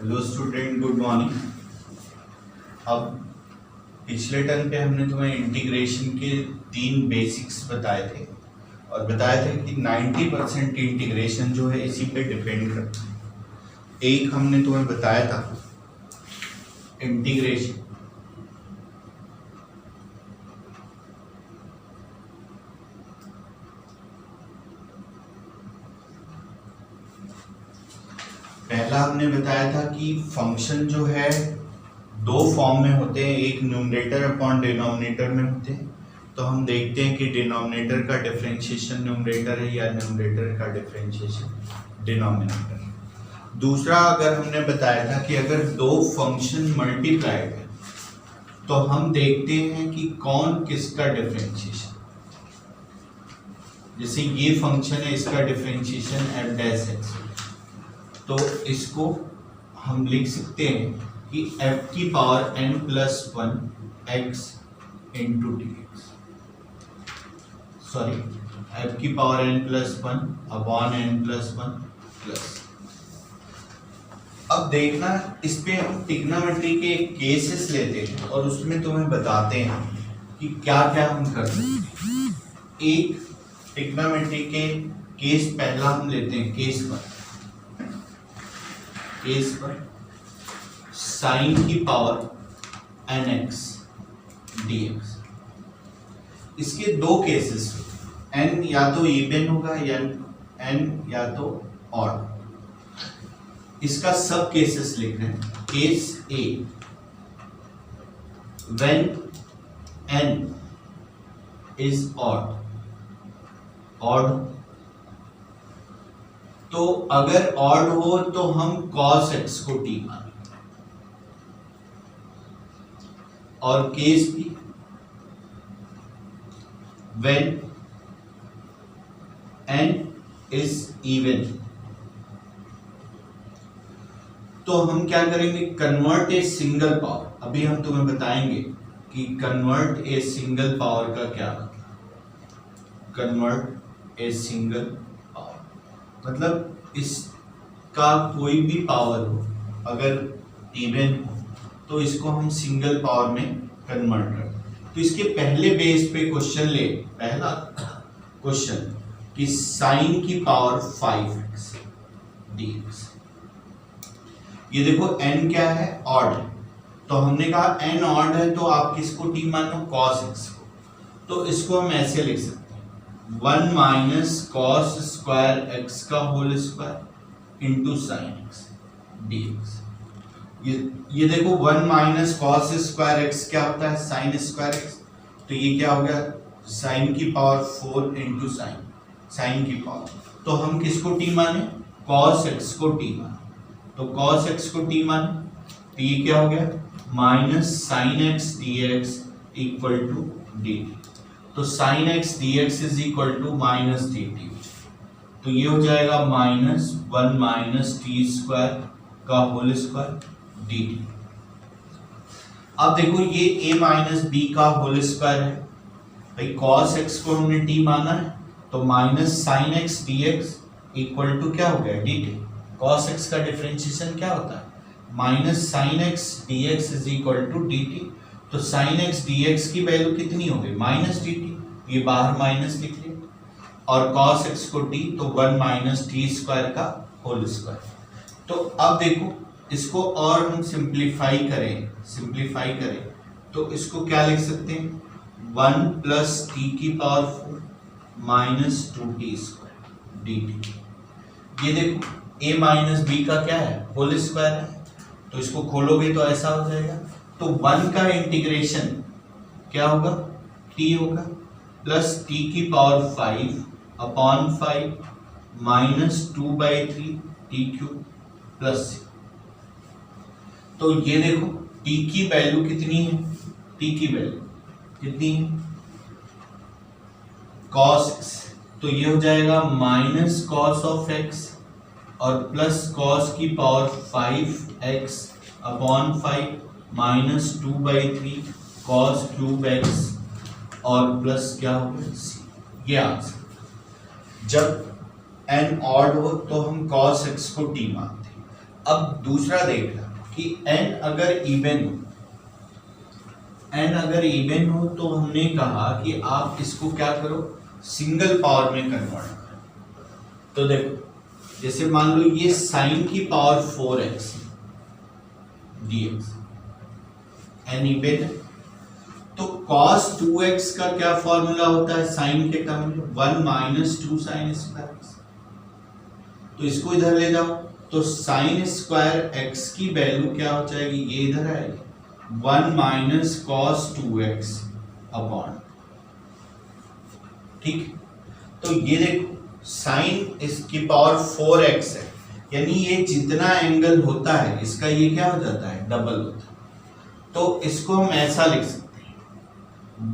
Hello student, good morning. अब पिछले term पे हमने तुम्हें इंटीग्रेशन के 3 बेसिक्स बताए थे और बताया था कि 90% इंटीग्रेशन जो है इसी पे डिपेंड करता है। एक हमने तुम्हें बताया था इंटीग्रेशन पहला हमने बताया था कि फंक्शन जो है दो फॉर्म में होते हैं, एक न्यूमरेटर अपॉन डिनोमिनेटर में होते हैं। तो हम देखते हैं कि डिनोमिनेटर का डिफरेंशिएशन न्यूमरेटर है या न्यूमरेटर का डिफरेंशिएशन डिनोमिनेटर। दूसरा अगर हमने बताया था कि अगर दो फंक्शन मल्टीप्लाइड है तो हम देखते हैं कि कौन किसका डिफरेंशिएशन, जैसे ये फंक्शन है इसका डिफरेंशिएशन एफ डैश एक्स, तो इसको हम लिख सकते हैं कि f की power n plus 1 x into D x, sorry f की power n plus 1 upon n plus 1 plus. अब देखना, इस पे हम ट्रिग्नोमेट्री के केसेस लेते हैं और उसमें तुम्हें बताते हैं कि क्या क्या हम कर सकते हैं। एक ट्रिग्नोमेट्री के केस पहला हम लेते हैं, केस 1 साइन की पावर nx dx। इसके दो केसेस, n या तो इवन होगा या n या तो ऑड। इसका सब केसेस लिख रहे हैं। Case A, when n is odd, तो अगर ऑड हो तो हम cos x को t मानेंगे। और case B, when n is even, तो हम क्या करेंगे, कन्वर्ट ए सिंगल पावर। अभी हम तुम्हें बताएंगे कि कन्वर्ट ए सिंगल पावर का क्या मतलब। कन्वर्ट ए सिंगल पावर मतलब इसका कोई भी पावर हो, अगर इवन हो तो इसको हम सिंगल पावर में कन्वर्ट करते। तो इसके पहले बेस पे क्वेश्चन ले, पहला क्वेश्चन कि साइन की पावर 5x dx। ये देखो n क्या है, ऑड है, तो हमने कहा n ऑड है तो आप किसको t मानो, cos x को। तो इसको हम ऐसे लिख सकते हैं 1 माइनस कॉस स्क्वायर x का whole square into sine x dx। ये देखो 1 माइनस कॉस स्क्वायर x क्या होता है, साइन स्क्वायर x। तो ये क्या हो गया, साइन की पावर 4 इंटू साइन की पावर। तो हम किसको t माने, cos x को t माने। तो cos x को t माने तो ये क्या हो गया, minus sine x dx equal to dt। तो sine x dx is equal to minus dt। तो ये हो जाएगा माइनस 1 माइनस टी स्क्वायर का होल स्क्वायर dt। अब देखो ये a माइनस बी का होल स्क्वायर है, भाई cos x को हमने t माना है तो minus sine x dx equal to क्या हो गया, dt। cos x का डिफरेंशिएशन क्या होता है, minus sine x dx is equal to dt। तो साइन x dx की वैल्यू कितनी हो गई, माइनस dt, ये बाहर माइनस लिख लिया। और cos x को t, तो 1 माइनस टी स्क्वायर का होल स्क्वायर। तो अब देखो इसको और हम सिंप्लीफाई करें तो इसको क्या लिख सकते हैं, 1 प्लस टी की power 4 minus 2t square dt। ये देखो a माइनस बी का क्या है, होल स्क्वायर है, तो इसको खोलोगे तो ऐसा हो जाएगा। तो 1 का इंटीग्रेशन क्या होगा, t होगा, प्लस t की power 5 upon 5 minus 2/3 t cube plus. तो ये देखो t की वैल्यू कितनी है, t की वैल्यू कितनी है, cos x, तो ये हो जाएगा माइनस cos ऑफ x और प्लस cos की power 5x upon 5 minus 2/3 cos cube x और प्लस क्या होगा c। ये आंसर। जब n ऑड हो तो हम cos x को t मानते हैं, अब दूसरा देखना कि n अगर इवन हो तो हमने कहा कि आप इसको क्या करो, सिंगल पावर में कन्वर्ट करो। तो देखो जैसे मान लो ये साइन की power 4x dx n even, तो cos 2x का क्या फॉर्मूला होता है साइन के टर्म में, 1 माइनस 2 साइन स्क्वायर x। तो इसको इधर ले जाओ तो साइन स्क्वायर x की वैल्यू क्या हो जाएगी, ये इधर आएगी 1 माइनस कॉस 2x अपॉन, ठीक। तो ये देखो साइन इसकी पावर 4x है, यानी ये जितना एंगल होता है इसका ये क्या हो जाता है, डबल होता है। तो इसको हम ऐसा लिख सकते हैं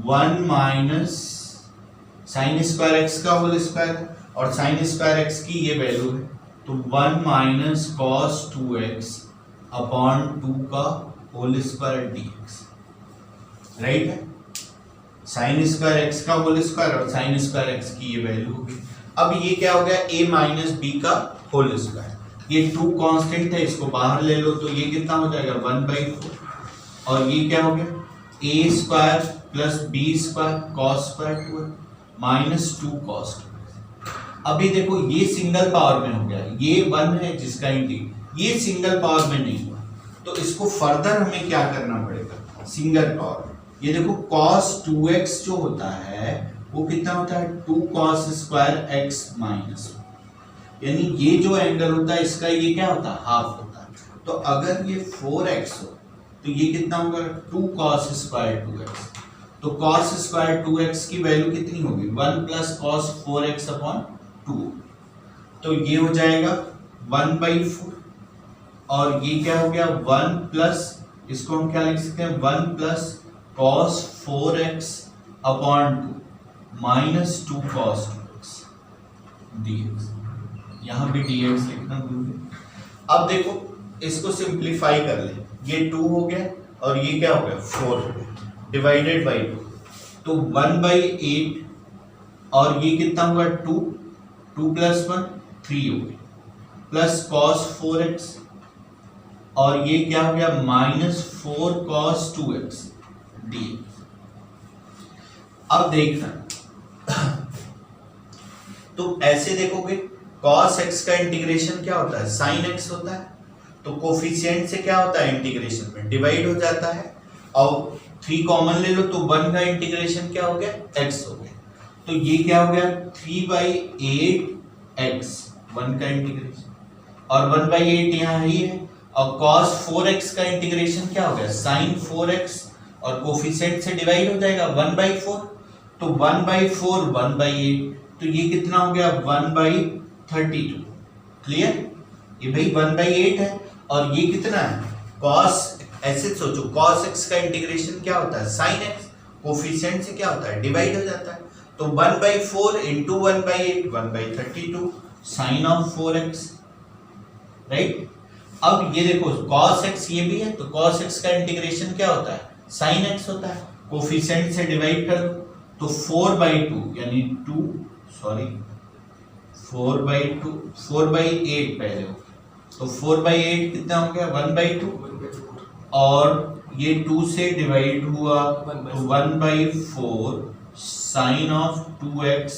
1 माइनस साइन स्क्वायर एक्स का होल स्क्वायर, और साइन स्क्वायर एक्स की ये वैल्यू है, तो 1 माइनस कॉस 2x अपॉन 2 का होल स्क्वायर dx, राइट है। साइन स्क्वायर एक्स का होल स्क्वायर और साइन स्क्वायर एक्स की ये वैल्यू होगी। अब ये क्या हो गया, a माइनस बी का होल स्क्वायर, ये 2 कांस्टेंट है, इसको बाहर ले लो तो ये कितना हो जाएगा 1/4, और ये क्या हो गया a square plus B square cos square 2 minus 2 cos 2। अभी देखो ये सिंगल पावर में हो गया, ये 1 है जिसका इंटीग्रेशन, ये सिंगल पावर में नहीं हुआ, तो इसको फर्दर हमें क्या करना पड़ेगा, सिंगल पावर। ये देखो cos 2x जो होता है वो कितना होता है 2 cos स्क्वायर x माइनस, यानी ये जो एंगल होता है इसका ये क्या होता है, हाफ होता है। तो अगर ये 4x हो तो ये कितना होगा 2 cos स्क्वायर 2x, तो cos स्क्वायर 2x की वैल्यू कितनी होगी 1 प्लस cos 4x अपॉन 2, तो ये हो जाएगा 1/4, और ये क्या हो गया 1 प्लस, इसको हम क्या लिख सकते हैं 1 plus cos 4x upon 2 minus 2 cos 2x dx, यहां भी dx लिखना भूल गए। अब देखो इसको सिंप्लीफाई कर ले, ये 2 हो गया और ये क्या हो गया 4 हो गया, डिवाइडेड बाई 2, तो 1/8, और ये कितना होगा 2 प्लस 1 3 हो गया, प्लस cos 4x, और ये क्या हो गया माइनस 4 cos 2x dx। अब देखना तो ऐसे देखोगे cos x का इंटीग्रेशन क्या होता है sin x होता है, तो कोफिशिएंट से क्या होता है इंटीग्रेशन में डिवाइड हो जाता है, और 3 कॉमन ले लो तो 1 का इंटीग्रेशन क्या हो गया x हो गया, तो ये क्या हो गया 3/8x 1 का इंटीग्रेशन, और 1/8 यहाँ ही है, और cos 4x का इंटीग्रेशन क्या हो गया sin 4x, और कोफिशिएंट से डिवाइड हो जाएगा 1/4, तो 1/4 1/8, तो ये कितना हो गया 1/32। क्लियर, ये भाई 1/8 है, और ये कितना है cos, ऐसे सोचो cos x का इंटीग्रेशन क्या होता है sin x, कोफिशिएंट से क्या होता है डिवाइड हो जाता है, तो 1/4 into 1/8 1/32 sine of 4x, right. अब ये देखो cos x ये भी है, तो cos x का इंटीग्रेशन क्या होता है sin x होता है, कोफिशिएंट से डिवाइड कर दो तो 4/2 यानी 4/8 पहले हो, तो 4/8 कितना हो गया 1/2, और ये 2 से डिवाइड हुआ तो 1/4 साइन ऑफ 2x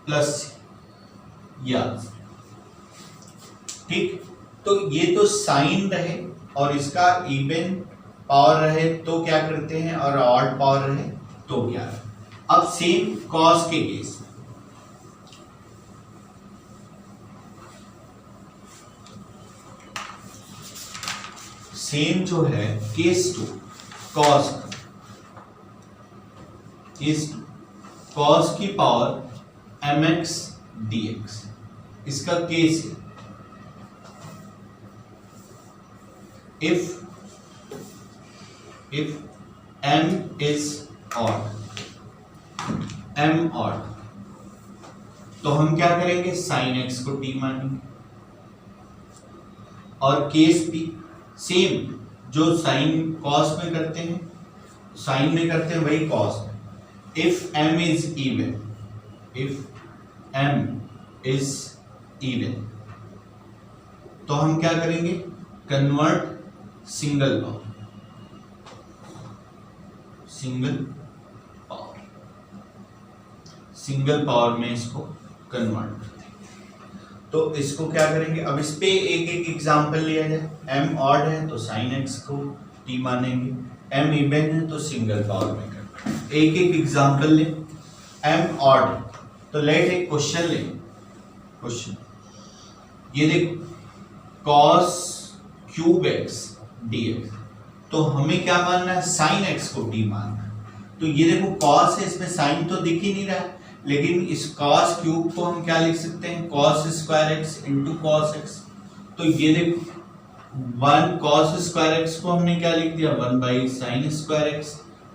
प्लस, या ठीक। तो ये तो साइन रहे और इसका इवन पावर रहे तो क्या करते हैं, और ऑड पावर रहे तो क्या है। अब सेम कॉस के केस में सेम जो है केस 2 कॉस, केस 2 कॉस की पावर mx dx, इसका केस है if m is odd, m odd, तो हम क्या करेंगे sin x को t मानेंगे, और केस भी सेम जो sin cos में करते हैं, sin में करते हैं वही cos में। if m is even, तो हम क्या करेंगे convert single power, single power में इसको कन्वर्ट करते हैं। तो इसको क्या करेंगे, अब इस पे एक एक एग्जांपल लिया जाए। m ऑड है तो sin x को t मानेंगे, m इवन है तो सिंगल पावर में कन्वर्ट। एक एक एग्जांपल ले। m ऑड तो लेट एक क्वेश्चन ले, क्वेश्चन ये देख cos क्यूब x dx, तो हमें क्या मानना है, sin x को t मानना है। तो ये देखो cos है, इसमें sin तो दिख ही नहीं रहा है, लेकिन इस cos क्यूब को हम क्या लिख सकते हैं, cos square x into cos x। तो ये देखो 1 cos स्क्वायर x को हमने क्या लिख दिया, 1 बाई साइन स्क्वायर x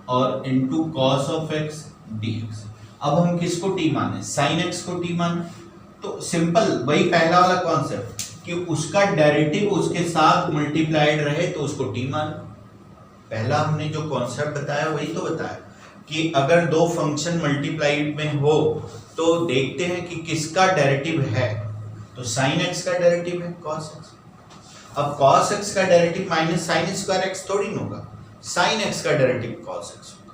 और into cos of x dx। अब हम किसको t माने, sin x को t माने। तो सिंपल वही पहला वाला कॉन्सेप्ट कि उसका डेरिवेटिव उसके साथ मल्टीप्लाइड रहे तो उसको t माने। पहला हमने जो कॉन्सेप्ट बताया वही तो बताया कि अगर दो फंक्शन मल्टीप्लाइड में हो तो देखते हैं कि किसका डेरिवेटिव है, तो sin x का डेरिवेटिव है cos x। अब cos x का derivative minus sin square x थोड़ी ना होगा, sin x का डेरिवेटिव cos x होगा।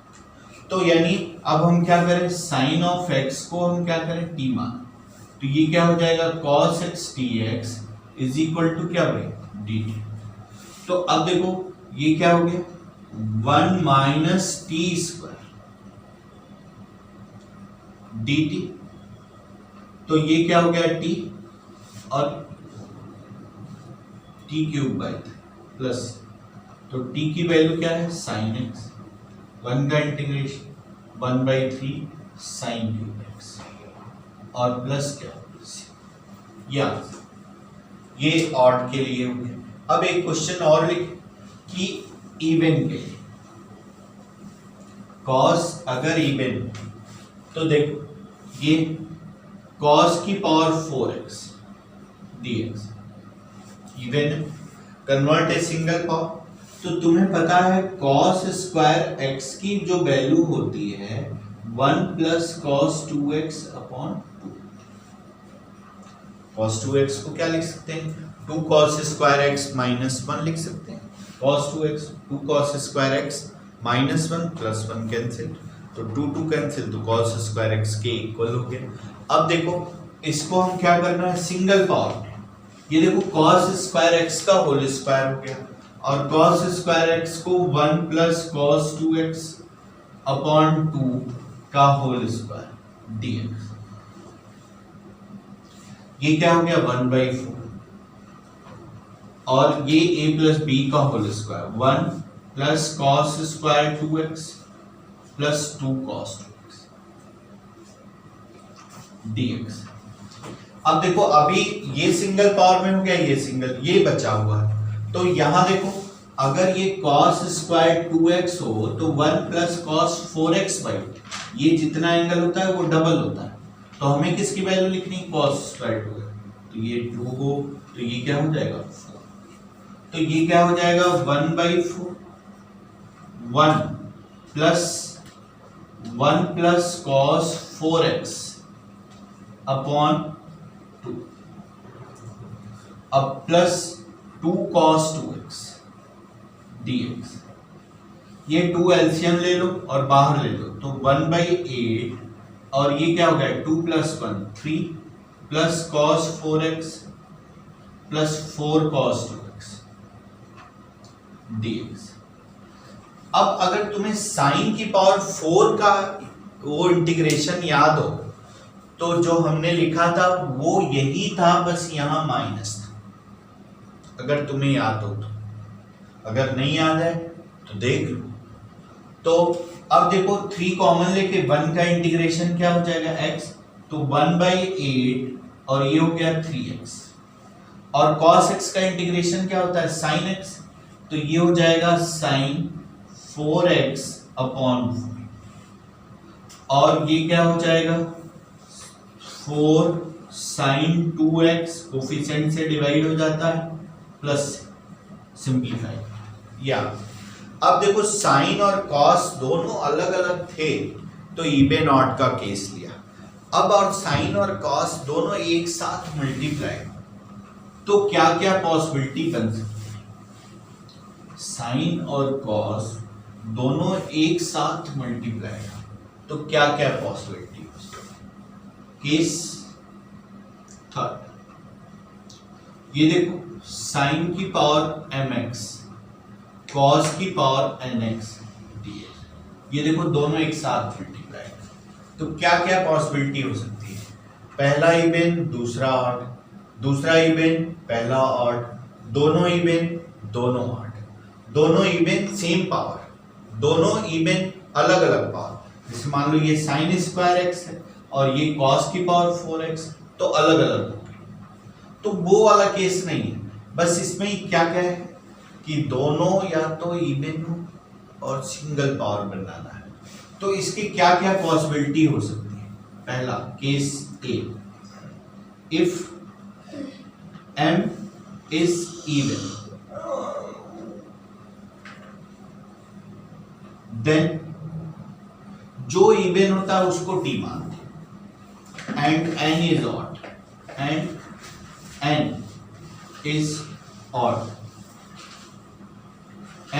तो यानी अब हम क्या करें, sin ऑफ x को हम क्या करें, t मान। तो ये क्या हो जाएगा, cos x dx is equal to क्या भाई dt। तो अब देखो ये क्या हो गया, 1 माइनस टी स्क्वायर dt। तो ये क्या हो गया t और t क्यूब बाई प्लस, तो t की वैल्यू क्या है sin x, 1 का इंटीग्रेशन 1/3 sin क्यूब x और प्लस क्या, या ये ऑड के लिए हो गया। अब एक क्वेश्चन और लिख कि इवन के लिए cos अगर इवन, तो देखो ये cos की power 4x dx even convert है सिंगल पावर। तो तुम्हें पता है cos स्क्वायर x की जो वैल्यू होती है 1 plus cos 2x upon 2। cos 2x को क्या लिख सकते हैं, 2 cos स्क्वायर x माइनस 1 लिख सकते हैं। cos 2x 2 cos square x minus 1 plus 1 cancel, तो 2 कैंसिल, तो cos स्क्वायर x के इक्वल हो गया। अब देखो इसको हम क्या करना है, सिंगल पावर। ये देखो cos स्क्वायर x का होल स्क्वायर हो गया और cos स्क्वायर x को 1 प्लस cos 2x अपॉन 2 का होल स्क्वायर dx। ये क्या हो गया 1/4 और ये a प्लस बी का whole square 1 plus cos square 2x plus 2 cos 2x dx। अब देखो अभी ये सिंगल पावर में हो गया, ये सिंगल, ये बचा हुआ है। तो यहां देखो अगर ये cos स्क्वायर 2x हो तो 1 प्लस cos 4x/, ये जितना एंगल होता है वो डबल होता है। तो हमें किसकी वैल्यू लिखनी, cos स्क्वायर 2, तो ये 2 हो, तो ये क्या हो जाएगा 4। तो ये क्या हो जाएगा 1/4 1 प्लस cos 4x अपॉन 2 अब प्लस 2 cos 2x dx। ये 2 एलसीएम ले लो और बाहर ले लो, तो 1/8 और ये क्या हो गया 2 + 1 3 plus cos 4x plus 4 cos 2x dx। अब अगर तुम्हें sin की पावर 4 का वो इंटीग्रेशन याद हो तो जो हमने लिखा था वो यही था, बस यहां माइनस था। अगर तुम्हें याद हो तो, अगर नहीं याद है तो देख लो। तो अब देखो 3 कॉमन लेके 1 का इंटीग्रेशन क्या हो जाएगा x, तो 1/8 और ये हो गया 3x और cos x का इंटीग्रेशन क्या होता है sin x, तो ये हो जाएगा sin 4x अपॉन 4 और ये क्या हो जाएगा 4 sin 2x कोफिशिएंट से डिवाइड हो जाता है प्लस सिंप्लीफाई। या अब देखो साइन और कॉस दोनों अलग अलग थे तो इवन ऑड का केस लिया। अब और साइन और कॉस दोनों एक साथ मल्टीप्लाई, तो क्या क्या पॉसिबिलिटी बन सकती है। साइन और कॉस दोनों एक साथ मल्टीप्लाई तो क्या क्या पॉसिबिलिटी हो सकती। केस थर्ड, ये देखो साइन की पावर mx कॉस की पावर nx dx, ये देखो दोनों एक साथ मल्टीप्लाई तो क्या क्या पॉसिबिलिटी हो सकती है। पहला इवन दूसरा ऑड, दूसरा इवन पहला ऑड, दोनों इवन दोनों ऑड, दोनों इवन सेम पावर, दोनों इवन अलग अलग पावर। जैसे मान लो ये साइन स्क्वायर एक्स है और ये कॉस की पावर 4x, तो अलग अलग हो गई। तो वो वाला केस नहीं है, बस इसमें क्या क्या है कि दोनों या तो इवन हो और सिंगल पावर बनाना है। तो इसकी क्या क्या पॉसिबिलिटी हो सकती है। पहला case A, if m is even then जो इवन होता है उसको t मानते हैं, and n is odd, and n is odd,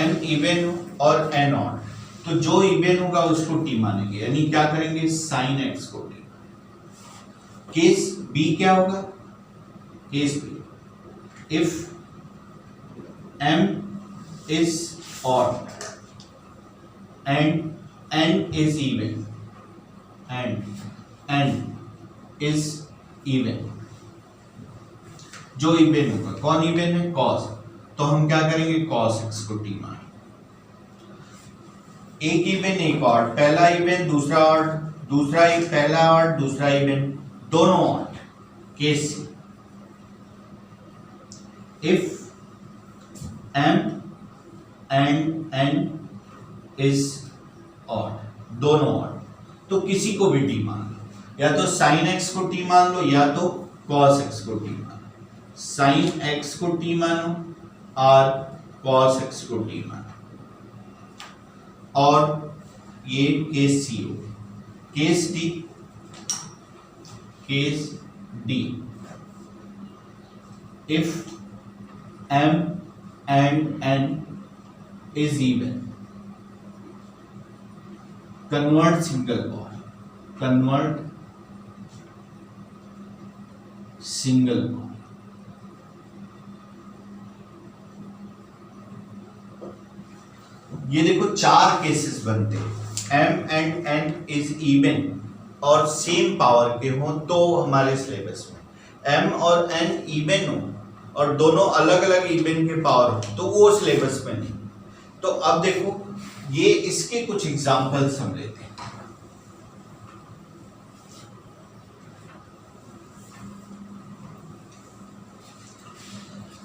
m even और n odd, तो जो इवन होगा उसको t मानेंगे, यानी क्या करेंगे sin x को t। केस b क्या होगा, case b, if m is odd and n is even and n is even, जो इवन होगा, कौन इवन है, cos, तो हम क्या करेंगे cos x को t मानेंगे। एक इवन एक ऑड, पहला इवन दूसरा ऑड, दूसरा एक पहला ऑड दूसरा इवन, दोनों odd. Case if m and n is odd, दोनों ऑड, तो किसी को भी t मान लो, या तो sin x को t मान लो या तो cos x को t मान लो। sin x को t मानो और cos x को t मानो, और ये केस सी हो। Case D, case D, if m and n is even, convert single power, convert single power। ये देखो चार केसेस बनते हैं, m and n is even और सेम पावर के हो तो हमारे सिलेबस में m और n इवन हो और दोनों अलग अलग इवन के पावर हो तो वो सिलेबस में नहीं। तो अब देखो ये इसके कुछ एग्जांपल्स हम लेते हैं।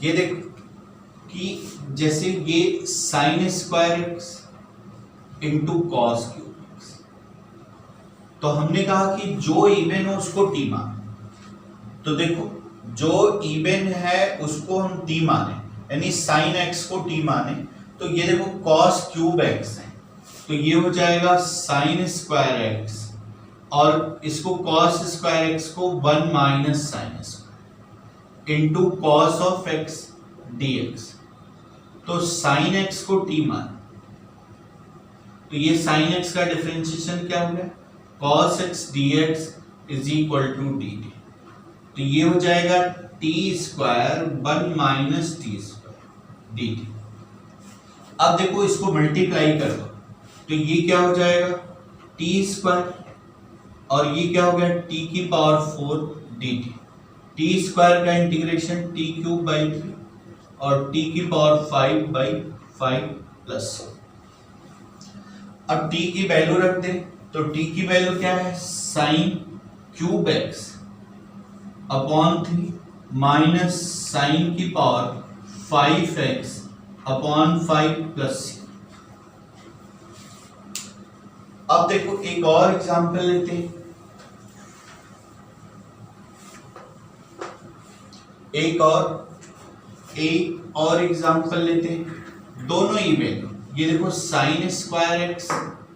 ये देखो कि जैसे ये sine square x into cos cube x, तो हमने कहा कि जो इवन हो उसको टी माने। तो देखो जो इवन है उसको हम टी माने, यानी साइन एक्स को टी माने, तो ये देखो कॉस क्यूब एक्स है तो ये हो जाएगा साइन स्क्वायर एक्स, और इसको कॉस स्क्वायर एक्स को 1 minus sine square into cos of x D x. तो साइन एक्स को टी मान, तो ये साइन एक्स का डिफरेंशिएशन क्या हो गया, cos X D X is equal to D T. तो ये हो जाएगा T square 1 minus T square D T. अब देखो इसको मल्टीप्लाई कर दो तो ये क्या हो जाएगा टी स्क्वायर, और ये क्या हो गया टी की power 4 D T. T square का इंटीग्रेशन टी क्यूब बाई 3 और टी की पावर 5 बाई 5 प्लस। अब टी की वैल्यू रख दे तो टी की वैल्यू क्या है, sine cube X upon 3 minus sine की पावर 5x अपॉन 5 प्लस। अब देखो एक और एग्जांपल लेते हैं, एक और एग्जांपल लेते हैं, दोनों इवन। ये देखो sine square x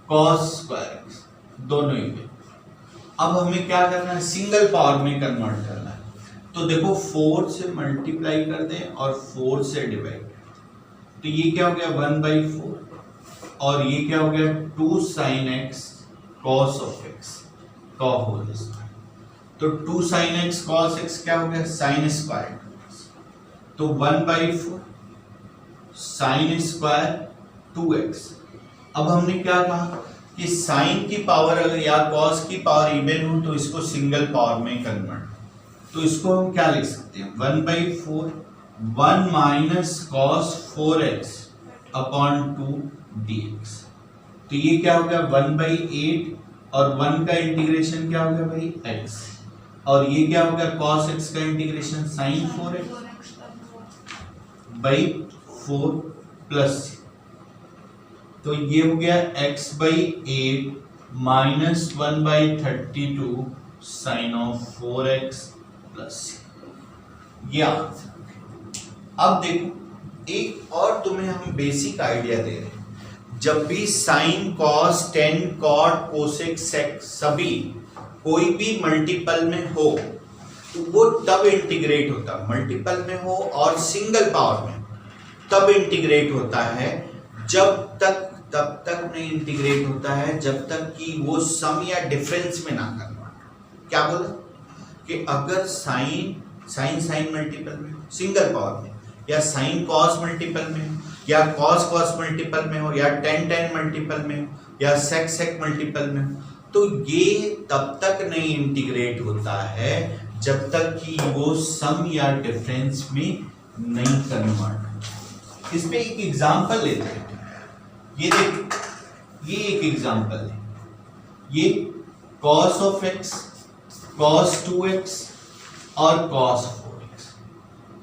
cos square x दोनों इवन। अब हमें क्या करना है, सिंगल पावर में कन्वर्ट करना है। तो देखो 4 से मल्टीप्लाई कर दें और 4 से डिवाइड कर दें, तो ये क्या हो गया 1/4 और ये क्या हो गया 2 sin x cos of x का होल स्क्वायर। तो 2 sin x cos x क्या हो गया sin स्क्वायर, तो 1/4 sin स्क्वायर 2x। अब हमने क्या कहा कि साइन की पावर अगर या कॉस की पावर इवन हो तो इसको सिंगल पावर में कन्वर्ट, तो इसको हम क्या लिख सकते हैं 1/4 1 minus cos 4x upon 2 dx। तो ये क्या हो गया 1/8 और 1 का इंटीग्रेशन क्या हो गया भाई x, और ये क्या हो गया cos x का integration sin 4x by 4 plus, तो ये हो गया x/8 minus 1/32 sine of 4x plus ये आंसर। अब देखो एक और तुम्हें हम बेसिक आइडिया दे रहे हैं, जब भी sine cos tan cot cosec sec सभी कोई भी मल्टीपल में हो तो वो तब इंटीग्रेट होता है, मल्टीपल में हो और सिंगल पावर में तब इंटीग्रेट होता है, तब तक नहीं इंटीग्रेट होता है जब तक कि वो सम या डिफरेंस में ना कन्वर्ट। क्या बोला कि अगर साइन मल्टीपल में सिंगल पावर में, या साइन कॉस मल्टीपल में हो, या कॉस मल्टीपल में हो, या टेन मल्टीपल में हो, या सेक मल्टीपल में हो, तो ये तब तक नहीं इंटीग्रेट होता है जब तक कि वो सम या डिफरेंस में नहीं कन्वर्ट। इस पे एक एग्जांपल लेते हैं, ये देख, ये एक एग्जांपल है, ये cos of x, cos 2x और cos 4x,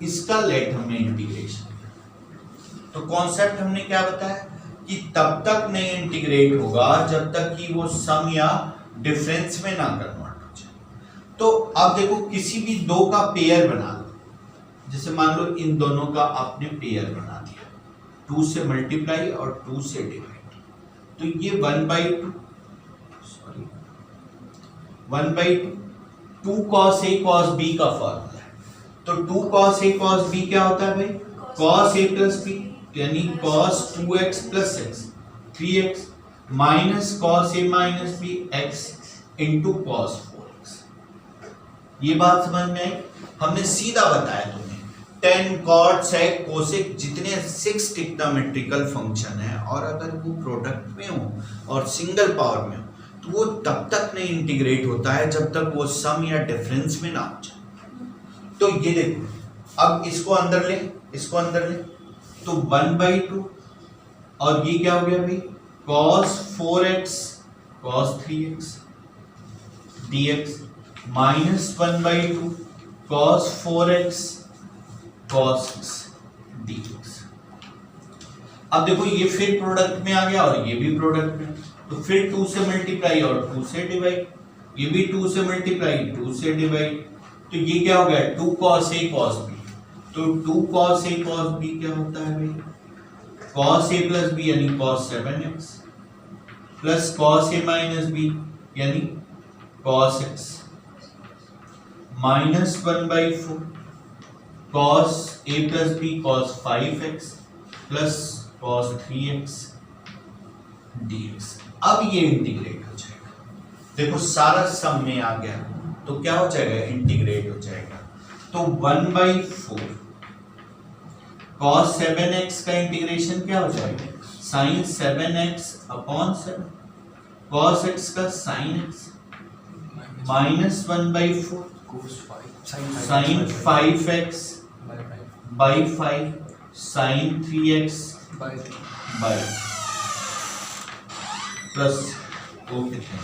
इसका लेट हमने इंटीग्रेशन। तो कॉन्सेप्ट हमने क्या बताया कि तब तक नहीं इंटीग्रेट होगा जब तक कि वो सम या डिफरेंस में ना कन्वर्ट हो जाए। तो अब देखो किसी भी दो का पेयर बना लो, जैसे मान लो इन दोनों का आपने पेयर बना दिया, 2 से मल्टीप्लाई और 2 से डिवाइड, तो ये 1/2 2 cos a cos b का फॉर्मूला है। तो 2 cos a cos b क्या होता है भाई cos a प्लस b, यानी cos 2x plus x 3x minus cos a minus b x into cos 4x। ये बात समझ में आई? हमने सीधा बताया तुम्हें टेन कॉट सेक कोसेक जितने 6 ट्रिग्नोमेट्रिकल फंक्शन है, और अगर वो प्रोडक्ट में हो और सिंगल पावर में हो तो वो तब तक नहीं इंटीग्रेट होता है जब तक वो सम या डिफरेंस में ना हो जाए। तो ये देखो, अब इसको अंदर ले, तो 1/2 और ये क्या हो गया भाई cos 4x cos 3x dx minus 1/2 cos 4x cos dx। अब देखो ये फिर प्रोडक्ट में आ गया और ये भी प्रोडक्ट में, तो फिर 2 से मल्टीप्लाई और 2 से डिवाइड, ये भी 2 से मल्टीप्लाई 2 से डिवाइड, तो ये क्या हो गया 2 cos a cos b। तो 2 cos a cos b क्या होता है भाई cos a प्लस b यानी cos 7x plus cos a minus b यानी cos x minus 1/4 cos a plus b cos 5x plus cos 3x dx। अब ये integrate हो जाएगा, देखो सारा सम में आ गया तो क्या हो जाएगा इंटीग्रेट हो जाएगा। तो 1/4 cos 7x का इंटीग्रेशन क्या हो जाएगा sin 7x upon 7 cos x का sin x minus 1/4 sin 5x by 5 sin 3x by plus वो कितने